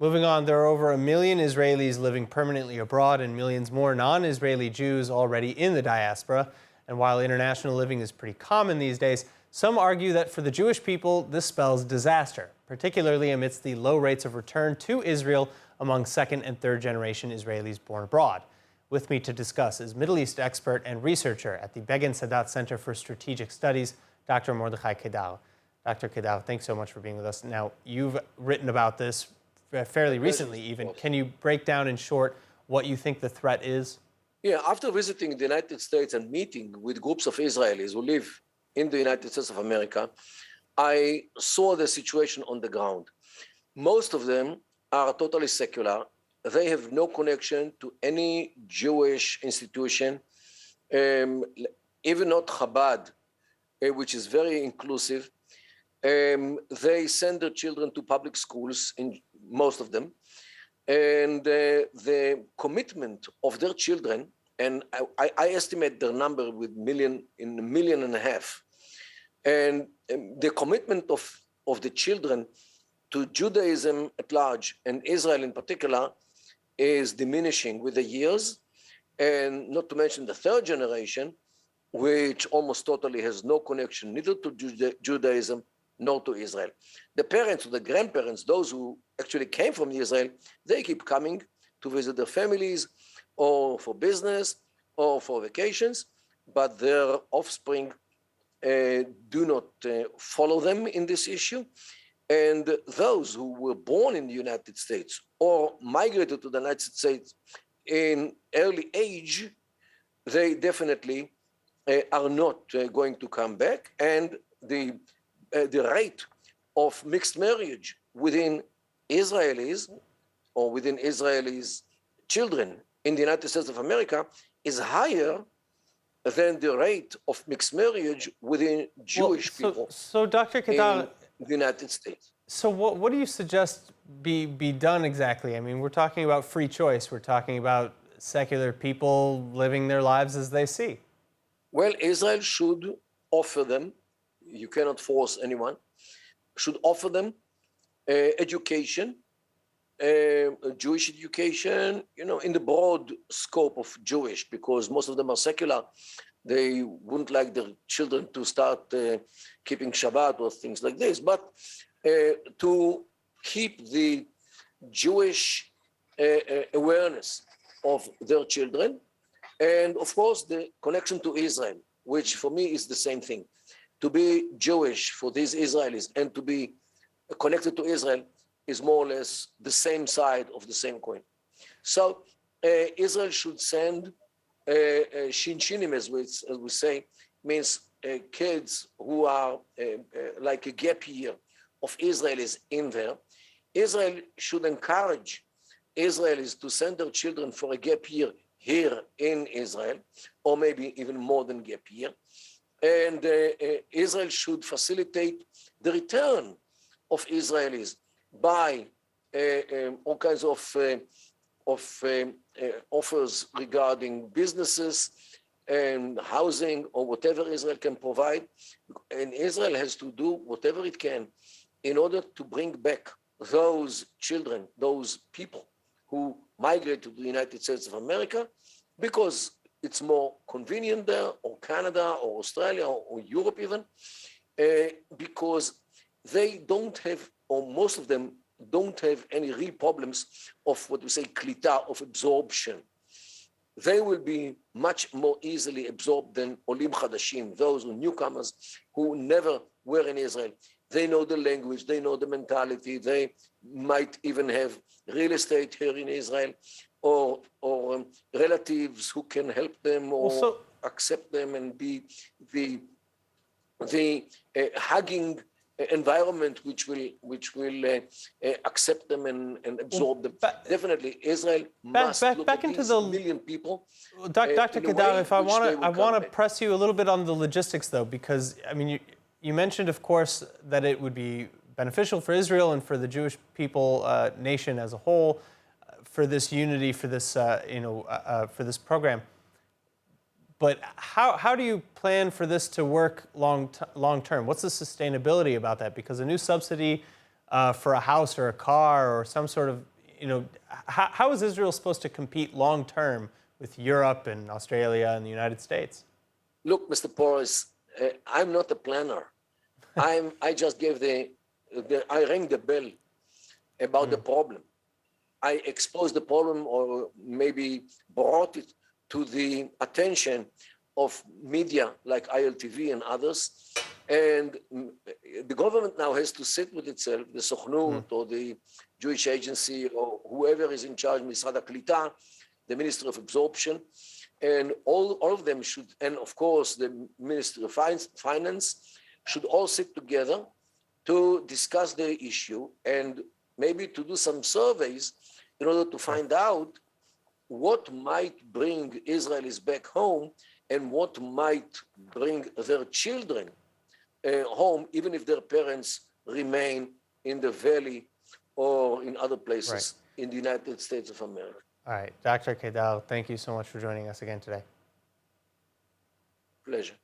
Moving on, there are over 1 million Israelis living permanently abroad and millions more non-Israeli Jews already in the diaspora. And while international living is pretty common these days, some argue that for the Jewish people, this spells disaster, particularly amidst the low rates of return to Israel among second and third generation Israelis born abroad. With me to discuss is Middle East expert and researcher at the Begin Sadat Center for Strategic Studies, Dr. Mordechai Kedar. Dr. Kedar, thanks so much for being with us. Now, you've written about this fairly recently even. Can you break down in short what you think the threat is? Yeah, after visiting the United States and meeting with groups of Israelis who live in the United States of America, I saw the situation on the ground. Most of them are totally secular. They have no connection to any Jewish institution, even not Chabad, which is very inclusive. They send their children to public schools, in most of them, and the commitment of their children, and I estimate their number with in 1.5 million, and the commitment of the children to Judaism at large and Israel in particular is diminishing with the years, and not to mention the third generation, which almost totally has no connection neither to Judaism nor to Israel. The parents or the grandparents, those who actually came from Israel, they keep coming to visit their families or for business or for vacations, but their offspring do not follow them in this issue. And those who were born in the United States or migrated to the United States in early age, they definitely are not going to come back. And the rate of mixed marriage within Israelis or within Israelis' children in the United States of America is higher than the rate of mixed marriage within Jewish people. So Dr. Kedar, in the United States. So what do you suggest be done exactly? I mean, we're talking about free choice. We're talking about secular people living their lives as they see. Well, Israel should offer them, you cannot force anyone, should offer them education, Jewish education, in the broad scope of Jewish, because most of them are secular. They wouldn't like their children to start keeping Shabbat or things like this, but to keep the Jewish awareness of their children, and of course the connection to Israel, which for me is the same thing. To be Jewish for these Israelis and to be connected to Israel is more or less the same side of the same coin. So Israel should send shinshinim, as we say, means kids who are like a gap year of Israelis in there. Israel should encourage Israelis to send their children for a gap year here in Israel, or maybe even more than gap year. And Israel should facilitate the return of Israelis by all kinds of offers regarding businesses and housing or whatever Israel can provide. And Israel has to do whatever it can in order to bring back those children, those people who migrate to the United States of America because it's more convenient there, or Canada, or Australia, or Europe even, because they don't have, or most of them don't have any real problems of what we say klita, of absorption. They will be much more easily absorbed than olim chadashim, those who newcomers who never were in Israel. They know the language, they know the mentality, they might even have real estate here in Israel, or relatives who can help them or accept them and be the hugging environment which will accept them and absorb them. Definitely, Israel must look at these million people. Dr. Kedar, if I want to press you a little bit on the logistics, though, because I mean, you mentioned, of course, that it would be beneficial for Israel and for the Jewish people, nation as a whole, for this unity, for this for this program. But how do you plan for this to work long term? What's the sustainability about that? Because a new subsidy for a house or a car or some sort of, how is Israel supposed to compete long term with Europe and Australia and the United States? Look, Mr. Porras, I'm not a planner. I just gave I rang the bell about the problem. I exposed the problem, or maybe brought it to the attention of media like ILTV and others. And the government now has to sit with itself, the Sochnut or the Jewish Agency or whoever is in charge, Misrad HaKlita, the Ministry of Absorption, and all of them should, and of course the Ministry of Finance, should all sit together to discuss the issue and maybe to do some surveys in order to find out what might bring Israelis back home and what might bring their children home, even if their parents remain in the valley or in other places in the United States of America. All right, Dr. Kedal, thank you so much for joining us again today. Pleasure.